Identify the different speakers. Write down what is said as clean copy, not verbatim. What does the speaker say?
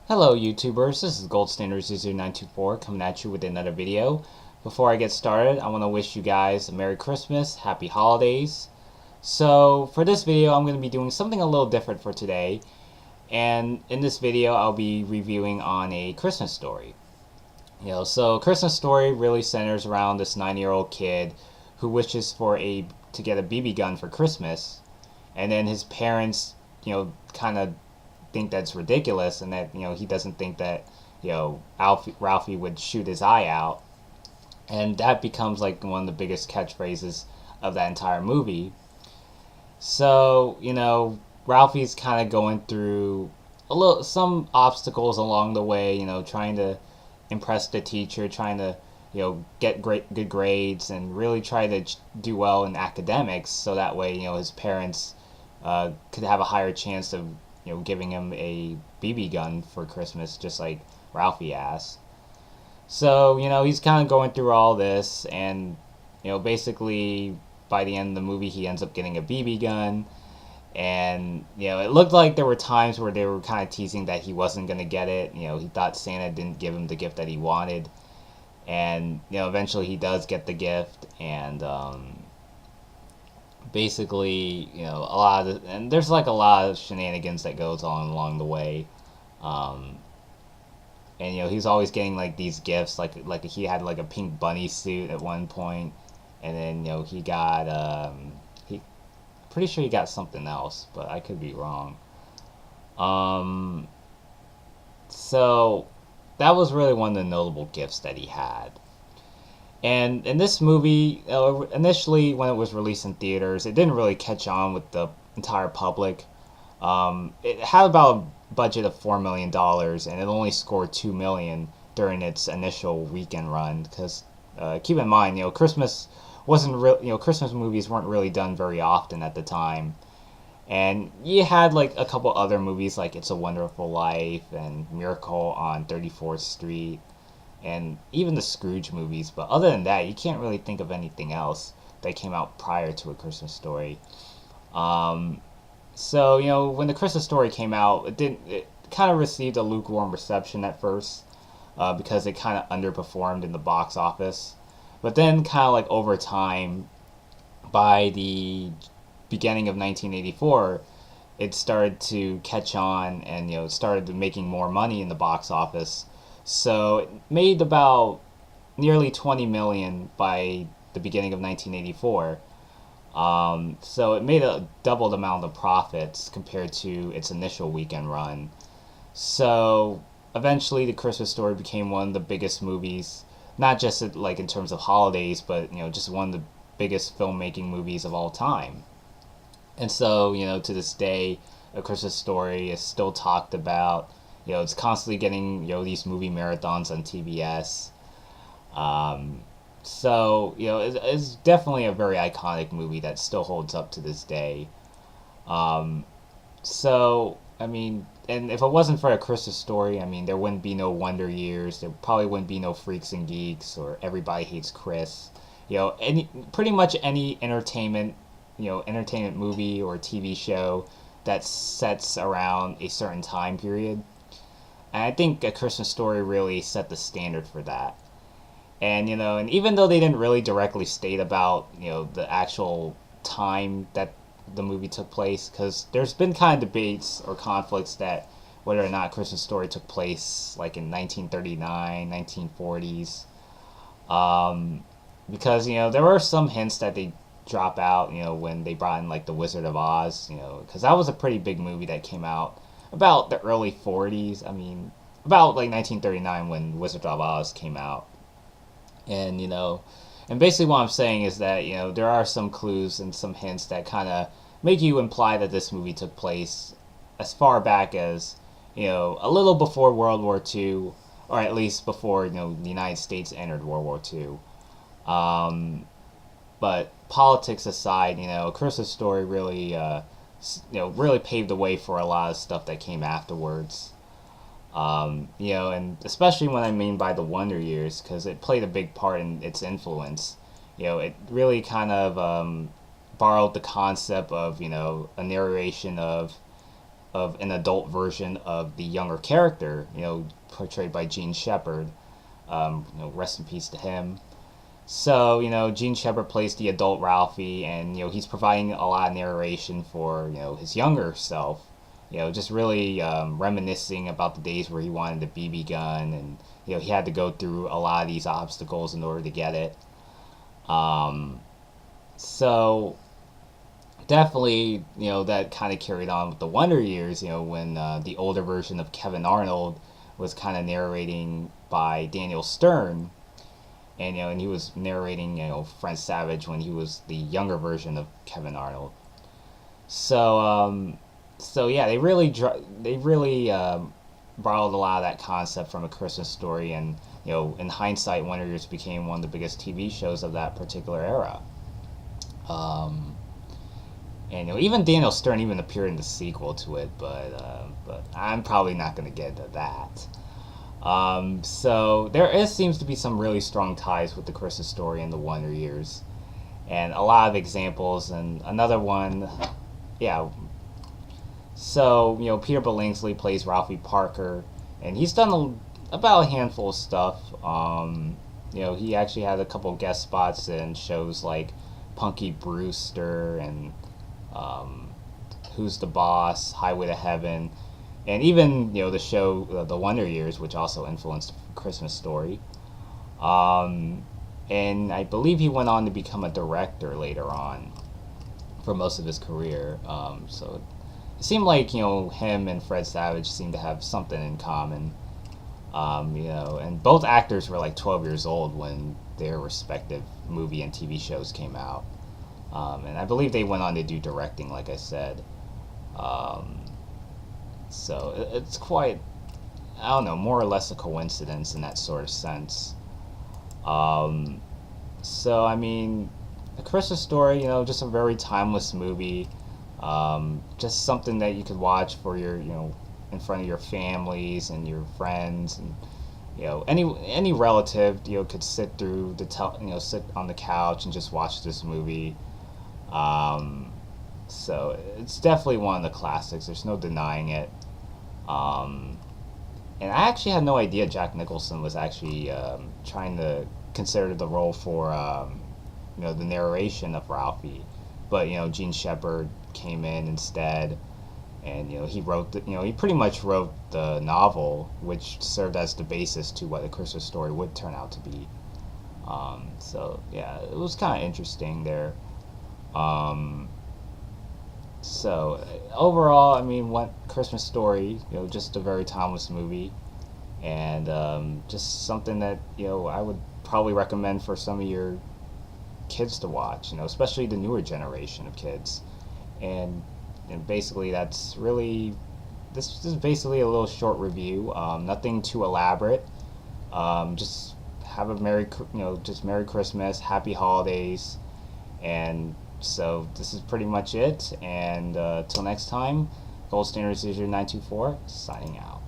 Speaker 1: Hello YouTubers, this is Gold Standard 924 coming at you with another video. Before I get started, I want to wish you guys a Merry Christmas, Happy Holidays. So for this video, I'm going to be doing something a little different for today. And in this video, I'll be reviewing on A Christmas Story. So A Christmas Story really centers around this 9-year-old kid who wishes to get a BB gun for Christmas. And then his parents, kind of think that's ridiculous, and that he doesn't think that Ralphie would shoot his eye out, and that becomes like one of the biggest catchphrases of that entire movie. So Ralphie's kind of going through some obstacles along the way, trying to impress the teacher, trying to get good grades and really try to do well in academics, so that way his parents could have a higher chance of giving him a BB gun for Christmas, just like Ralphie asked. So, he's kind of going through all this, and, basically by the end of the movie, he ends up getting a BB gun. And, it looked like there were times where they were kind of teasing that he wasn't going to get it. He thought Santa didn't give him the gift that he wanted. And, eventually he does get the gift, and, basically, and there's like a lot of shenanigans that goes on along the way, and he's always getting like these gifts, like he had like a pink bunny suit at one point, and then he got he pretty sure he got something else, but I could be wrong. So that was really one of the notable gifts that he had. And in this movie, initially when it was released in theaters, it didn't really catch on with the entire public. It had about a budget of $4 million, and it only scored $2 million during its initial weekend run. Because keep in mind, Christmas wasn't real. Christmas movies weren't really done very often at the time. And you had like a couple other movies like It's a Wonderful Life and Miracle on 34th Street, and even the Scrooge movies. But other than that, you can't really think of anything else that came out prior to A Christmas Story. So when The Christmas Story came out, it kind of received a lukewarm reception at first, because it kind of underperformed in the box office. But then kind of like over time, by the beginning of 1984, it started to catch on, and it started making more money in the box office. So it made about nearly 20 million by the beginning of 1984. So it made a doubled amount of profits compared to its initial weekend run. So eventually, The Christmas Story became one of the biggest movies, not just like in terms of holidays, but just one of the biggest filmmaking movies of all time. And so to this day, A Christmas Story is still talked about. It's constantly getting these movie marathons on TBS. So it's definitely a very iconic movie that still holds up to this day. So I mean, and if it wasn't for A Christmas Story, I mean, there wouldn't be no Wonder Years. There probably wouldn't be no Freaks and Geeks or Everybody Hates Chris. Pretty much any entertainment movie or TV show that sets around a certain time period. And I think A Christmas Story really set the standard for that. And even though they didn't really directly state about the actual time that the movie took place, because there's been kind of debates or conflicts that whether or not Christmas Story took place like in 1939, 1940s, because there were some hints that they drop out when they brought in like The Wizard of Oz, because that was a pretty big movie that came out about the early 40s. I mean, about like 1939 when Wizard of Oz came out. And and basically what I'm saying is that there are some clues and some hints that kind of make you imply that this movie took place as far back as a little before World War II, or at least before the United States entered World War II. But politics aside, A Christmas Story really really paved the way for a lot of stuff that came afterwards. And especially what I mean by the Wonder Years, because it played a big part in its influence. It really kind of borrowed the concept of, a narration of of an adult version of the younger character, portrayed by Gene Shepard. Rest in peace to him. So, Gene Shepard plays the adult Ralphie, and, he's providing a lot of narration for, his younger self. Just really reminiscing about the days where he wanted the BB gun, and, he had to go through a lot of these obstacles in order to get it. So, definitely, that kind of carried on with the Wonder Years, when the older version of Kevin Arnold was kind of narrating by Daniel Stern, and he was narrating Fred Savage when he was the younger version of Kevin Arnold. So yeah, they really borrowed a lot of that concept from A Christmas Story, and in hindsight, Wonder Years became one of the biggest TV shows of that particular era. And even Daniel Stern even appeared in the sequel to it, but I'm probably not going to get into that. So seems to be some really strong ties with The Christmas Story and The Wonder Years, and a lot of examples. And another one, yeah. So Peter Billingsley plays Ralphie Parker, and he's done about a handful of stuff. He actually had a couple guest spots in shows like Punky Brewster and Who's the Boss, Highway to Heaven, and even the show The Wonder Years, which also influenced Christmas Story. And I believe he went on to become a director later on for most of his career. So it seemed like him and Fred Savage seemed to have something in common. And both actors were like 12 years old when their respective movie and TV shows came out. And I believe they went on to do directing, like I said. So it's quite, I don't know, more or less a coincidence in that sort of sense. So, I mean, A Christmas Story, just a very timeless movie. Just something that you could watch for your, in front of your families and your friends, and any relative could sit through sit on the couch and just watch this movie. So it's definitely one of the classics. There's no denying it. And I actually had no idea Jack Nicholson was actually trying to consider the role for the narration of Ralphie, but Gene Shepard came in instead, and he wrote he pretty much wrote the novel, which served as the basis to what A Christmas Story would turn out to be. So yeah, it was kind of interesting there. So overall, I mean, what Christmas Story, just a very timeless movie, and just something that I would probably recommend for some of your kids to watch, especially the newer generation of kids. And basically, this is basically a little short review. Nothing too elaborate. Just have a Merry Christmas, Happy Holidays, and so this is pretty much it. And till next time, Gold Standard Seizure 924 signing out.